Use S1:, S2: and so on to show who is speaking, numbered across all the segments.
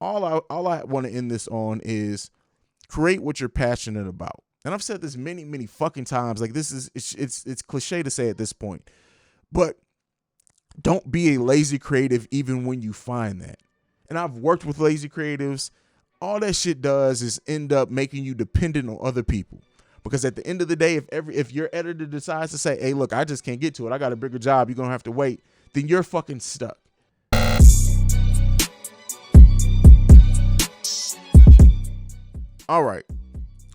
S1: all I want to end this on is create what you're passionate about. And I've said this many fucking times. Like, this is it's cliche to say at this point, but don't be a lazy creative even when you find that. And I've worked with lazy creatives. All that shit does is end up making you dependent on other people. Because at the end of the day, if your editor decides to say, hey, look, I just can't get to it, I got a bigger job, you're going to have to wait, then you're fucking stuck. All right.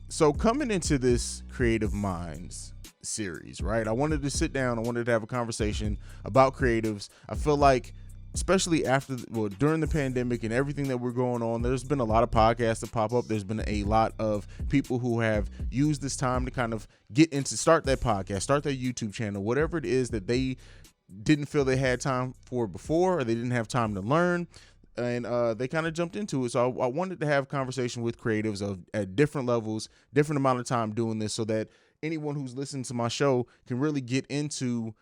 S1: So coming into this Creative Minds series, right, I wanted to sit down, I wanted to have a conversation about creatives. I feel like, especially during the pandemic and everything that we're going on, there's been a lot of podcasts that pop up. There's been a lot of people who have used this time to kind of start that podcast, start their YouTube channel, whatever it is that they didn't feel they had time for before, or they didn't have time to learn. And they kind of jumped into it. So I wanted to have a conversation with creatives at different levels, different amount of time doing this, so that anyone who's listening to my show can really get into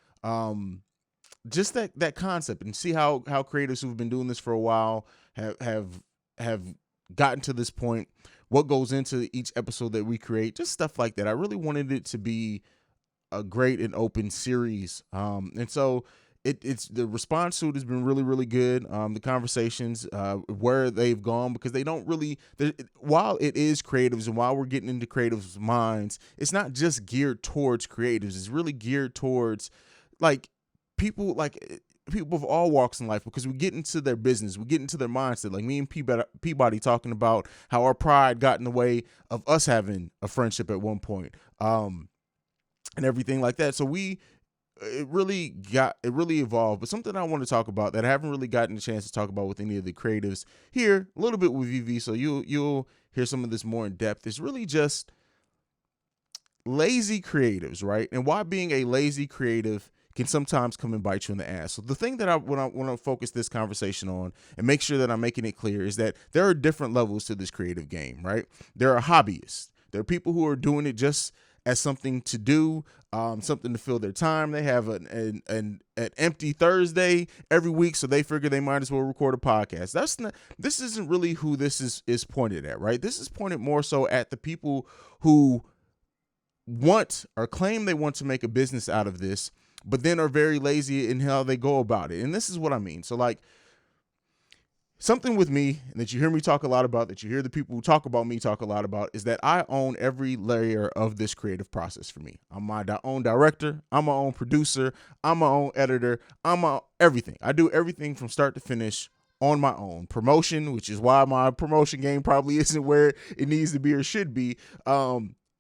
S1: just that concept and see how creatives who've been doing this for a while have gotten to this point, what goes into each episode that we create, just stuff like that. I really wanted it to be a great and open series. And so it's the response to it has been really good. The conversations, where they've gone, because they don't really, while it is creatives and while we're getting into creatives' minds, it's not just geared towards creatives. It's really geared towards people of all walks in life, because we get into their business, we get into their mindset. Like me and Peabody talking about how our pride got in the way of us having a friendship at one point, and everything like that. So it really evolved. But something I want to talk about that I haven't really gotten a chance to talk about with any of the creatives here, a little bit with VV, so you'll hear some of this more in depth, is really just lazy creatives, right? And why being a lazy creative can sometimes come and bite you in the ass. So the thing that I want to focus this conversation on and make sure that I'm making it clear is that there are different levels to this creative game, right? There are hobbyists. There are people who are doing it just as something to do, something to fill their time. They have an empty Thursday every week, so they figure they might as well record a podcast. This isn't really who this is pointed at, right? This is pointed more so at the people who want or claim they want to make a business out of this, but then are very lazy in how they go about it. And this is what I mean. So like, something with me that you hear me talk a lot about, that you hear the people who talk about me talk a lot about, is that I own every layer of this creative process for me. I'm my own director. I'm my own producer. I'm my own editor. I'm my everything. I do everything from start to finish on my own. Promotion, which is why my promotion game probably isn't where it needs to be or should be.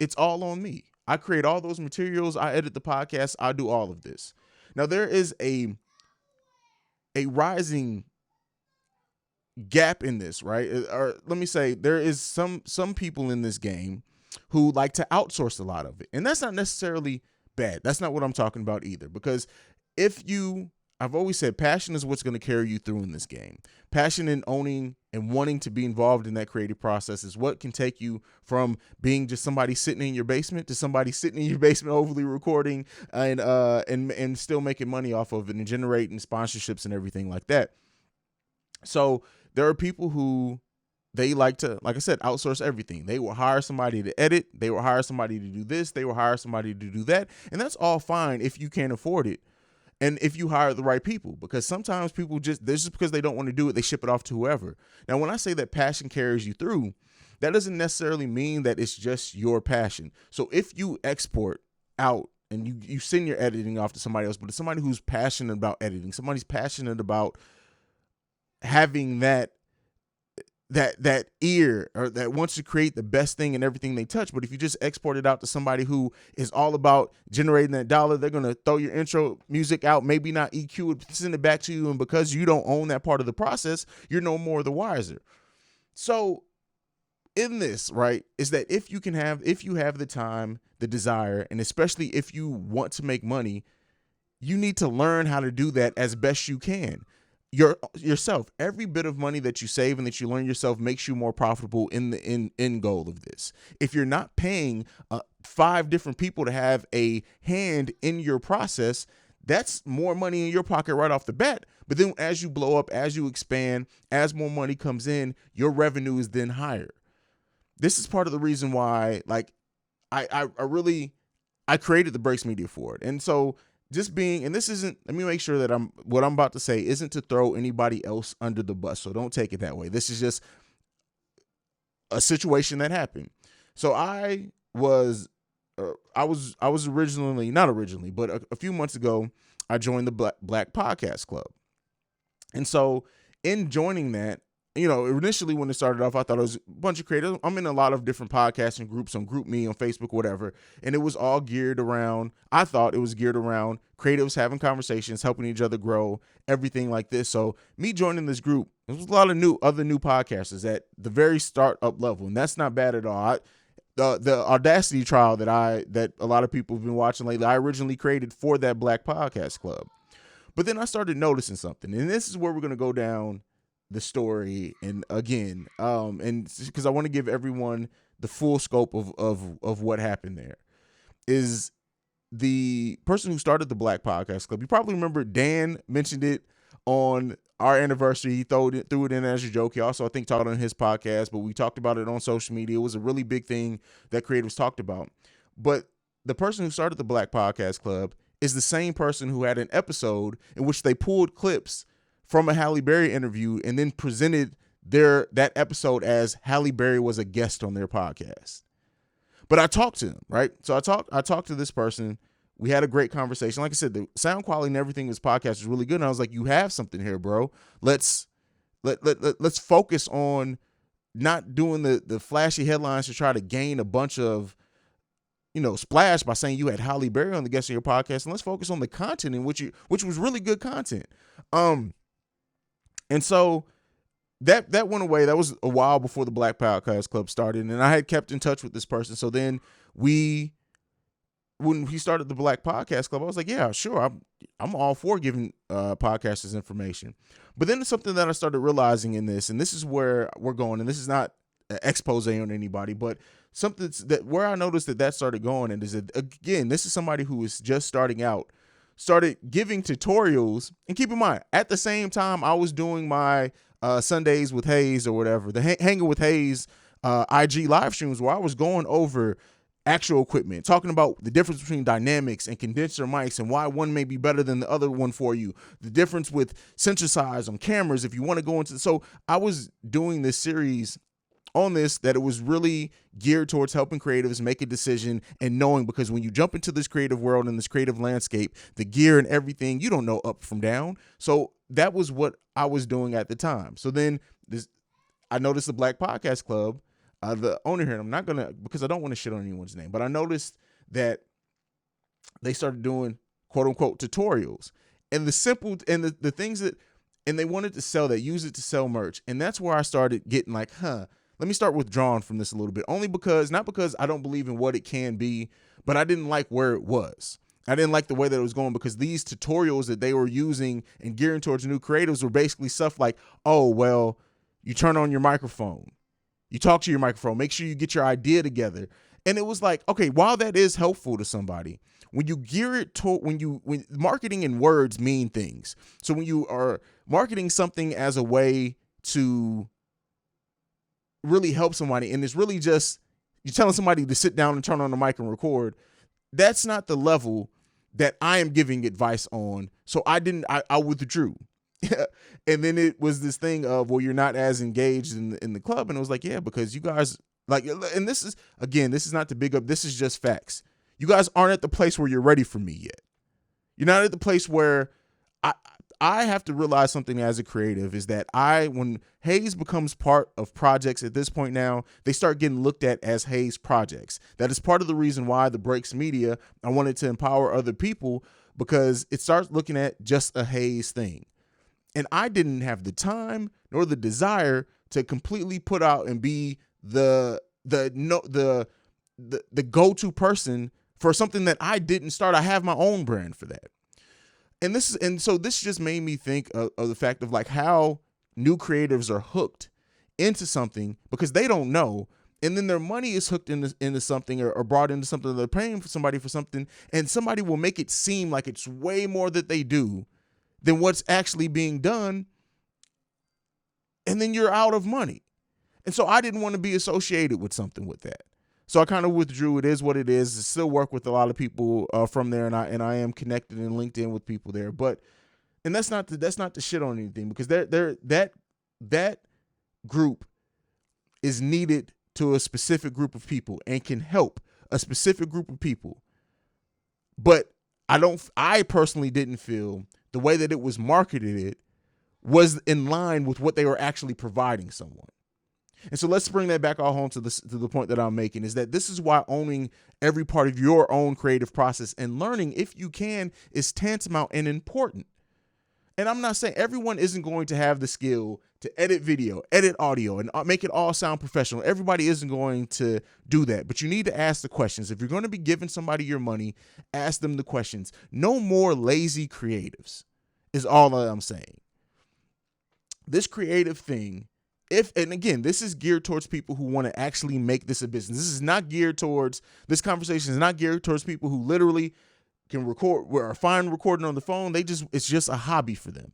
S1: It's all on me. I create all those materials. I edit the podcast. I do all of this. Now there is a rising gap in this, right? Or let me say, there is some people in this game who like to outsource a lot of it, and that's not necessarily bad. That's not what I'm talking about either, because I've always said passion is what's going to carry you through in this game. Passion in owning and wanting to be involved in that creative process is what can take you from being just somebody sitting in your basement to somebody sitting in your basement overly recording and still making money off of it and generating sponsorships and everything like that. So there are people who they like to, like I said, outsource everything. They will hire somebody to edit. They will hire somebody to do this. They will hire somebody to do that. And that's all fine if you can't afford it. And if you hire the right people, because sometimes people just because they don't want to do it, they ship it off to whoever. Now, when I say that passion carries you through, that doesn't necessarily mean that it's just your passion. So if you export out and you send your editing off to somebody else, but it's somebody who's passionate about editing, somebody's passionate about having that ear, or that wants to create the best thing in everything they touch. But if you just export it out to somebody who is all about generating that dollar, they're going to throw your intro music out, maybe not EQ it, send it back to you. And because you don't own that part of the process, you're no more the wiser. So in this, right, is that if you have the time, the desire, and especially if you want to make money, you need to learn how to do that as best you can. Yourself. Every bit of money that you save and that you learn yourself makes you more profitable in the end goal of this. If you're not paying 5 different people to have a hand in your process, that's more money in your pocket right off the bat. But then as you blow up, as you expand, as more money comes in, your revenue is then higher. This is part of the reason why, like, I created the Breaks Media for it. And so just being, and this isn't, let me make sure that what I'm about to say isn't to throw anybody else under the bus. So don't take it that way. This is just a situation that happened. So I was originally, not originally, but a few months ago, I joined the Black Podcast Club. And so in joining that, initially when it started off, I thought it was a bunch of creators. I'm in a lot of different podcasting groups on GroupMe, on Facebook, whatever. And it was all geared around, I thought it was geared around creatives having conversations, helping each other grow, everything like this. So me joining this group, there was a lot of other new podcasters at the very startup level. And that's not bad at all. The Audacity trial that a lot of people have been watching lately, I originally created for that Black Podcast Club. But then I started noticing something. And this is where we're going to go down the story, and again, and because I want to give everyone the full scope of what happened there. Is the person who started the Black Podcast Club, you probably remember Dan mentioned it on our anniversary. He threw it in as a joke. He also, I think, talked on his podcast, but we talked about it on social media. It was a really big thing that creators talked about. But the person who started the Black Podcast Club is the same person who had an episode in which they pulled clips from a Halle Berry interview and then presented that episode as Halle Berry was a guest on their podcast. But I talked to him, right? So I talked to this person. We had a great conversation. Like I said, the sound quality and everything in this podcast is really good. And I was like, you have something here, bro. Let's focus on not doing the flashy headlines to try to gain a bunch of, splash by saying you had Halle Berry on the guest of your podcast. And let's focus on the content in which was really good content. And so that went away. That was a while before the Black Podcast Club started. And I had kept in touch with this person. So then when he started the Black Podcast Club, I was like, yeah, sure. I'm all for giving podcasters information. But then it's something that I started realizing in this, and this is where we're going, and this is not an expose on anybody, but something that where I noticed that started going, and is that, again, this is somebody who is just starting out, started giving tutorials. And keep in mind, at the same time, I was doing my Sundays with Haize or whatever, the Hanging with Haize IG live streams, where I was going over actual equipment, talking about the difference between dynamics and condenser mics and why one may be better than the other one for you, the difference with sensor size on cameras if you want to go into. So I was doing this series on this, that it was really geared towards helping creatives make a decision and knowing, because when you jump into this creative world and this creative landscape, the gear and everything, you don't know up from down. So that was what I was doing at the time. So then I noticed the Black Podcast Club, the owner here, and I'm not going to, because I don't want to shit on anyone's name, but I noticed that they started doing quote unquote tutorials, and the simple, and the things that, and they wanted to sell that, use it to sell merch. And that's where I started getting like, let me start withdrawing from this a little bit, only because, not because I don't believe in what it can be, but I didn't like where it was. I didn't like the way that it was going, because these tutorials that they were using and gearing towards new creatives were basically stuff like, oh, well, you turn on your microphone, you talk to your microphone, make sure you get your idea together. And it was like, okay, while that is helpful to somebody, when you gear it to, when marketing and words mean things. So when you are marketing something as a way to really help somebody, and it's really just you're telling somebody to sit down and turn on the mic and record, that's not the level that I am giving advice on. So I withdrew. And then it was this thing of, well, you're not as engaged in the club. And it was like, yeah, because you guys, like, and this is, again, this is not to big up, this is just facts. You guys aren't at the place where you're ready for me yet. You're not at the place where I have to realize something as a creative, is that when Haize becomes part of projects at this point now, they start getting looked at as Haize projects. That is part of the reason why the Breaks Media, I wanted to empower other people, because it starts looking at just a Haize thing. And I didn't have the time nor the desire to completely put out and be the go-to person for something that I didn't start. I have my own brand for that. And so this just made me think of the fact of like how new creatives are hooked into something because they don't know. And then their money is hooked into something or brought into something. They're paying for somebody for something, and somebody will make it seem like it's way more that they do than what's actually being done, and then you're out of money. And so I didn't want to be associated with something with that. So I kind of withdrew. It is what it is. I still work with a lot of people from there, and I am connected and linked in with people there. But and that's not the shit on anything, because that group is needed to a specific group of people and can help a specific group of people. But I personally didn't feel the way that it was marketed was in line with what they were actually providing someone. And so let's bring that back all home to the point that I'm making, is that this is why owning every part of your own creative process and learning, if you can, is tantamount and important. And I'm not saying everyone isn't going to have the skill to edit video, edit audio, and make it all sound professional. Everybody isn't going to do that, but you need to ask the questions. If you're going to be giving somebody your money, ask them the questions. No more lazy creatives is all that I'm saying. This creative thing, and again, this is geared towards people who want to actually make this a business. This conversation is not geared towards people who literally can record or are fine recording on the phone. It's just a hobby for them.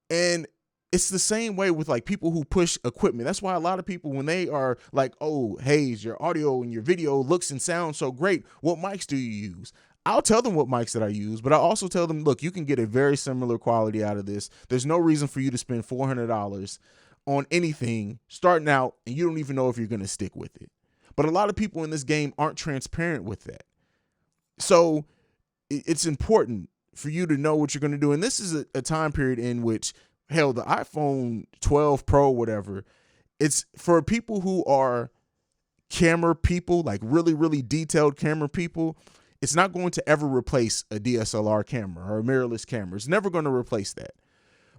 S1: And it's the same way with like people who push equipment. That's why a lot of people, when they are like, oh, Haize, your audio and your video looks and sounds so great, what mics do you use? I'll tell them what mics that I use, but I also tell them, look, you can get a very similar quality out of this. There's no reason for you to spend $400 on anything starting out, and you don't even know if you're going to stick with it. But a lot of people in this game aren't transparent with that. So it's important for you to know what you're going to do. And this is a time period in which, hell, the iPhone 12 Pro, whatever, it's for people who are camera people, like really, really detailed camera people. It's not going to ever replace a DSLR camera or a mirrorless camera. It's never going to replace that.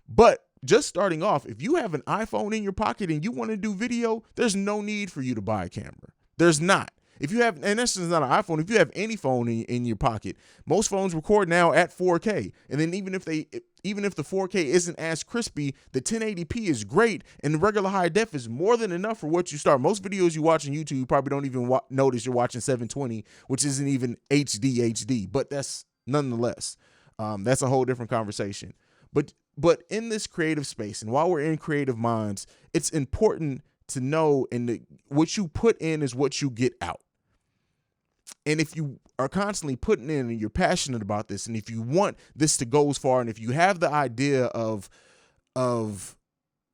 S1: But just starting off, if you have an iPhone in your pocket and you want to do video, there's no need for you to buy a camera. There's not. If you have, and this is not an iPhone, if you have any phone in your pocket, most phones record now at 4K. And then even if the 4K isn't as crispy, the 1080p is great, and the regular high def is more than enough for what you start. Most videos you watch on YouTube, you probably don't even notice you're watching 720, which isn't even HD, but that's nonetheless, that's a whole different conversation. But in this creative space, and while we're in creative minds, it's important to know, and what you put in is what you get out. And if you are constantly putting in and you're passionate about this, and if you want this to go as far, and if you have the idea of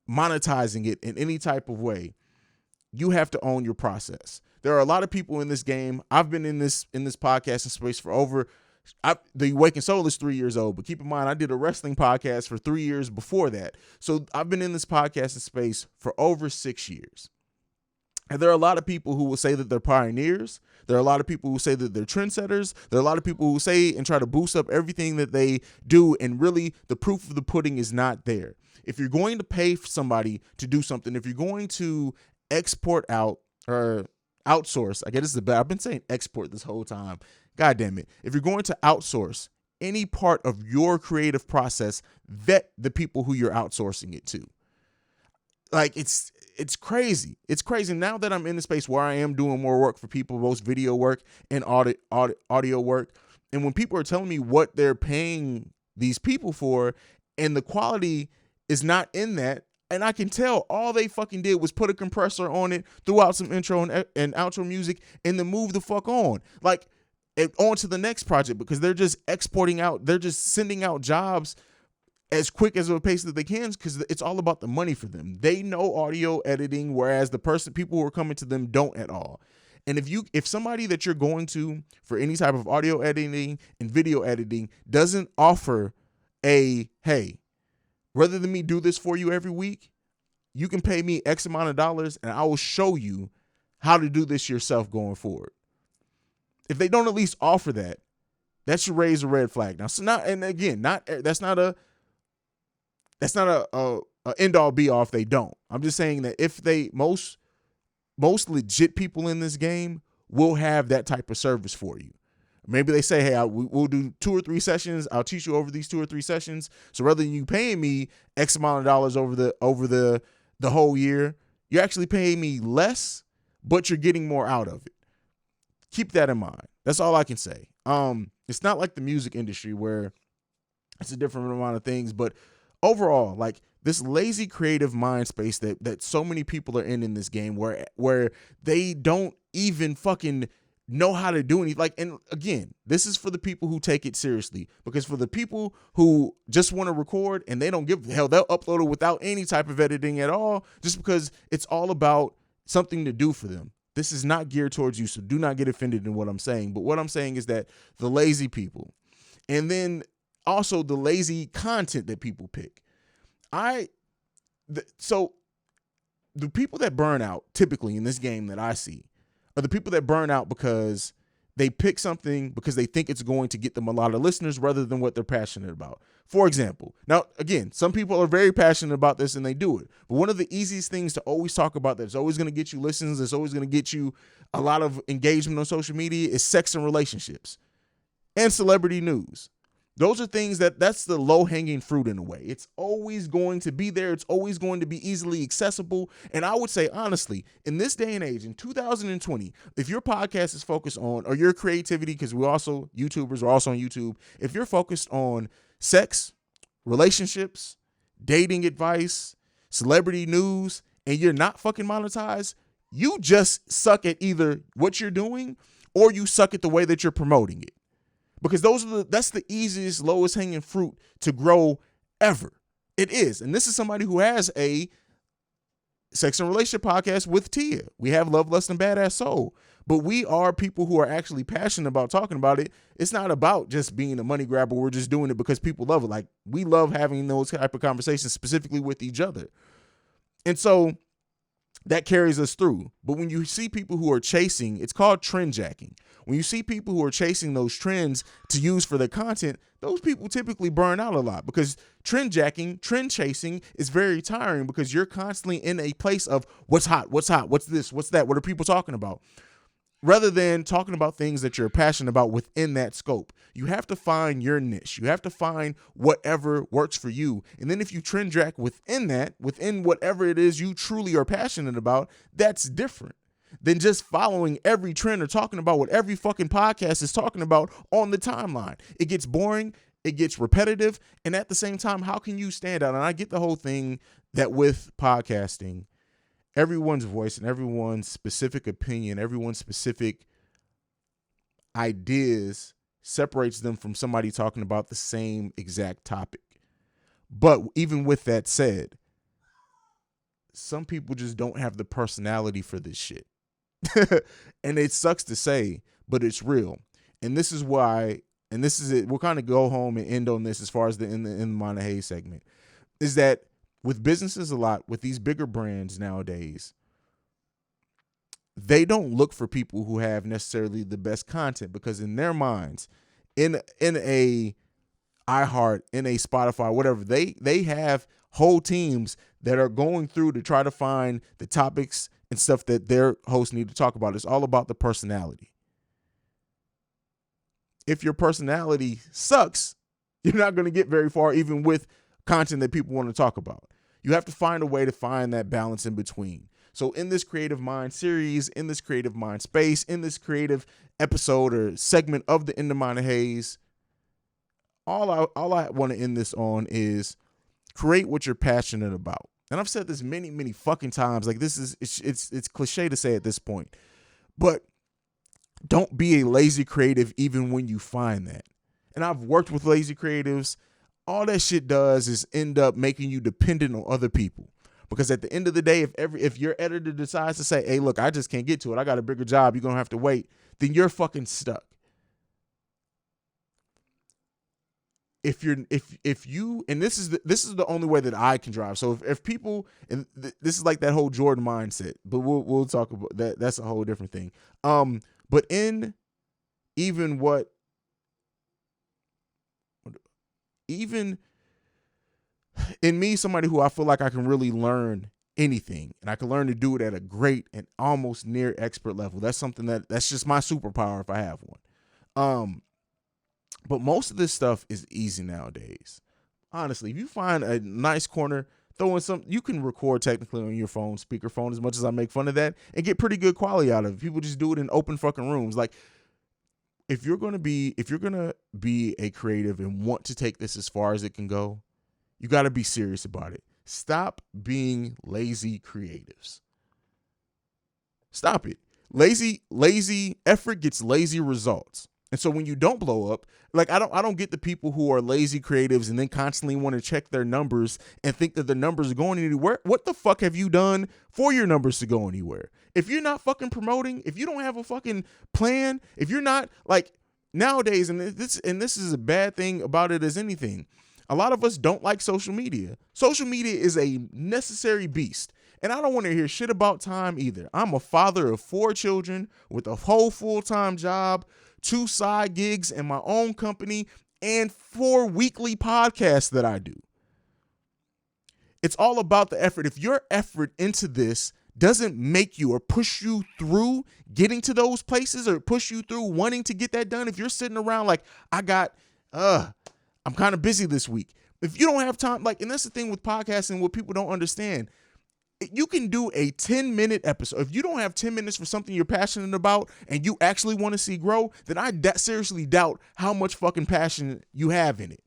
S1: monetizing it in any type of way, you have to own your process. There are a lot of people in this game. I've been in this podcasting space for the Waking Soul is 3 years old, but keep in mind, I did a wrestling podcast for 3 years before that. So I've been in this podcasting space for over 6 years. And there are a lot of people who will say that they're pioneers. There are a lot of people who say that they're trendsetters. There are a lot of people who say and try to boost up everything that they do, and really the proof of the pudding is not there. If you're going to pay for somebody to do something, if you're going to export out or outsource, I guess I've been saying export this whole time. God damn it. If you're going to outsource any part of your creative process, vet the people who you're outsourcing it to. Like, it's crazy. It's crazy. Now that I'm in the space where I am doing more work for people, both video work and audio work, and when people are telling me what they're paying these people for, and the quality is not in that, and I can tell all they fucking did was put a compressor on it, threw out some intro and outro music, and then move the fuck on. Like, on to the next project, because they're just exporting out, they're just sending out jobs as quick as a pace that they can, because it's all about the money for them. They know audio editing, whereas people who are coming to them don't at all. And if somebody that you're going to for any type of audio editing and video editing doesn't offer hey, rather than me do this for you every week, you can pay me X amount of dollars and I will show you how to do this yourself going forward. If they don't at least offer that, that should raise a red flag. Now, so that's not a end all be all if they don't. I'm just saying that if most legit people in this game will have that type of service for you. Maybe they say, hey, we'll do 2 or 3 sessions. I'll teach you over these 2 or 3 sessions. So rather than you paying me X amount of dollars over the whole year, you're actually paying me less, but you're getting more out of it. Keep that in mind. That's all I can say. It's not like the music industry where It's a different amount of things, but overall, like this lazy creative mind space that so many people are in this game where they don't even fucking know how to do anything. Like, and again, this is for the people who take it seriously, because for the people who just want to record and they don't give hell, they'll upload it without any type of editing at all, just because it's all about something to do for them. This is not geared towards you, so do not get offended in what I'm saying. But what I'm saying is that the lazy people, and then also the lazy content that people pick. So the people that burn out typically in this game that I see are the people that burn out because they pick something because they think it's going to get them a lot of listeners rather than what they're passionate about. For example, now, again, some people are very passionate about this and they do it. But one of the easiest things to always talk about that's always going to get you listens, that's always going to get you a lot of engagement on social media is sex and relationships and celebrity news. Those are things that's the low-hanging fruit in a way. It's always going to be there. It's always going to be easily accessible. And I would say, honestly, in this day and age, in 2020, if your podcast is focused on, or your creativity, because YouTubers are also on YouTube, if you're focused on sex, relationships, dating advice, celebrity news, and you're not fucking monetized, you just suck at either what you're doing or you suck at the way that you're promoting it. Because that's the easiest, lowest hanging fruit to grow ever. It is. And this is somebody who has a sex and relationship podcast with Tia. We have Love, Lust, and Badass Soul. But we are people who are actually passionate about talking about it. It's not about just being a money grabber. We're just doing it because people love it. Like, we love having those type of conversations specifically with each other. And so that carries us through. But when you see people who are chasing, it's called trend jacking. When you see people who are chasing those trends to use for their content, those people typically burn out a lot, because trend chasing is very tiring, because you're constantly in a place of what's hot, what's this, what's that, what are people talking about? Rather than talking about things that you're passionate about within that scope. You have to find your niche. You have to find whatever works for you. And then if you trend jack within that, within whatever it is you truly are passionate about, that's different than just following every trend or talking about what every fucking podcast is talking about on the timeline. It gets boring, it gets repetitive, and at the same time, how can you stand out? And I get the whole thing that with podcasting, everyone's voice and everyone's specific opinion, everyone's specific ideas separates them from somebody talking about the same exact topic. But even with that said, some people just don't have the personality for this shit. And it sucks to say, but it's real. And this is why, and this is it, we'll kind of go home and end on this as far as in the Mind Haize segment, is that with businesses a lot, with these bigger brands nowadays, they don't look for people who have necessarily the best content, because in their minds, in a iHeart, in a Spotify, whatever, they have whole teams that are going through to try to find the topics and stuff that their hosts need to talk about. It's all about the personality. If your personality sucks, you're not going to get very far, even with content that people want to talk about. You have to find a way to find that balance in between. So in this Creative Mind series, in this Creative Mind space, in this creative episode or segment of the In the Mind Haize, all I want to end this on is create what you're passionate about. And I've said this many, many fucking times. Like, this is, it's cliche to say at this point, but don't be a lazy creative even when you find that. And I've worked with lazy creatives. All that shit does is end up making you dependent on other people. Because at the end of the day, if your editor decides to say, hey, look, I just can't get to it, I got a bigger job, you're going to have to wait, then you're fucking stuck. If you, and this is the only way that I can drive. So if people, and this is like that whole Jordan mindset, but we'll talk about that. That's a whole different thing. But in me, somebody who I feel like I can really learn anything, and I can learn to do it at a great and almost near expert level. That's something that's just my superpower if I have one. But most of this stuff is easy nowadays. Honestly, if you find a nice corner, throw in you can record technically on your phone, speakerphone, as much as I make fun of that, and get pretty good quality out of it. People just do it in open fucking rooms. Like, if you're going to be a creative and want to take this as far as it can go, you got to be serious about it. Stop being lazy creatives. Stop it. Lazy effort gets lazy results. And so when you don't blow up, like I don't get the people who are lazy creatives and then constantly want to check their numbers and think that the numbers are going anywhere. What the fuck have you done for your numbers to go anywhere? If you're not fucking promoting, if you don't have a fucking plan, if you're not like nowadays, and this is a bad thing about it as anything, a lot of us don't like social media. Social media is a necessary beast. And I don't want to hear shit about time either. I'm a father of 4 children with a whole full-time job, 2 side gigs in my own company, and 4 weekly podcasts that I do. It's all about the effort. If your effort into this doesn't make you or push you through getting to those places or push you through wanting to get that done, if you're sitting around like, I'm kind of busy this week. If you don't have time, like, and that's the thing with podcasting, what people don't understand. You can do a 10-minute episode. If you don't have 10 minutes for something you're passionate about and you actually want to see grow, then I seriously doubt how much fucking passion you have in it.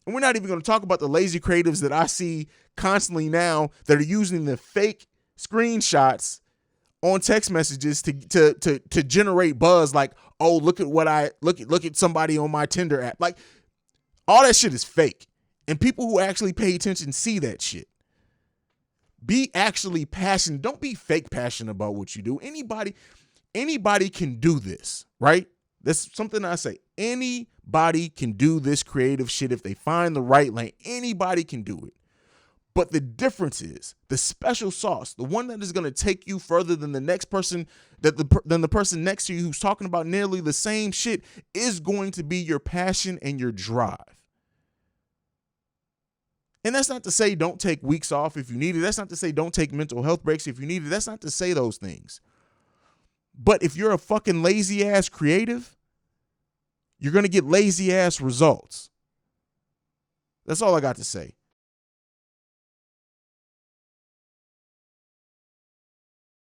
S1: And we're not even going to talk about the lazy creatives that I see constantly now that are using the fake screenshots on text messages to generate buzz, like, oh, look at somebody on my Tinder app. Like, all that shit is fake. And people who actually pay attention see that shit. Be actually passionate. Don't be fake passionate about what you do. Anybody can do this, right? That's something I say. Anybody can do this creative shit if they find the right lane. Anybody can do it. But the difference is the special sauce, the one that is going to take you further than the next person, than the person next to you who's talking about nearly the same shit, is going to be your passion and your drive. And that's not to say don't take weeks off if you need it. That's not to say don't take mental health breaks if you need it. That's not to say those things. But if you're a fucking lazy ass creative, you're going to get lazy ass results. That's all I got to say.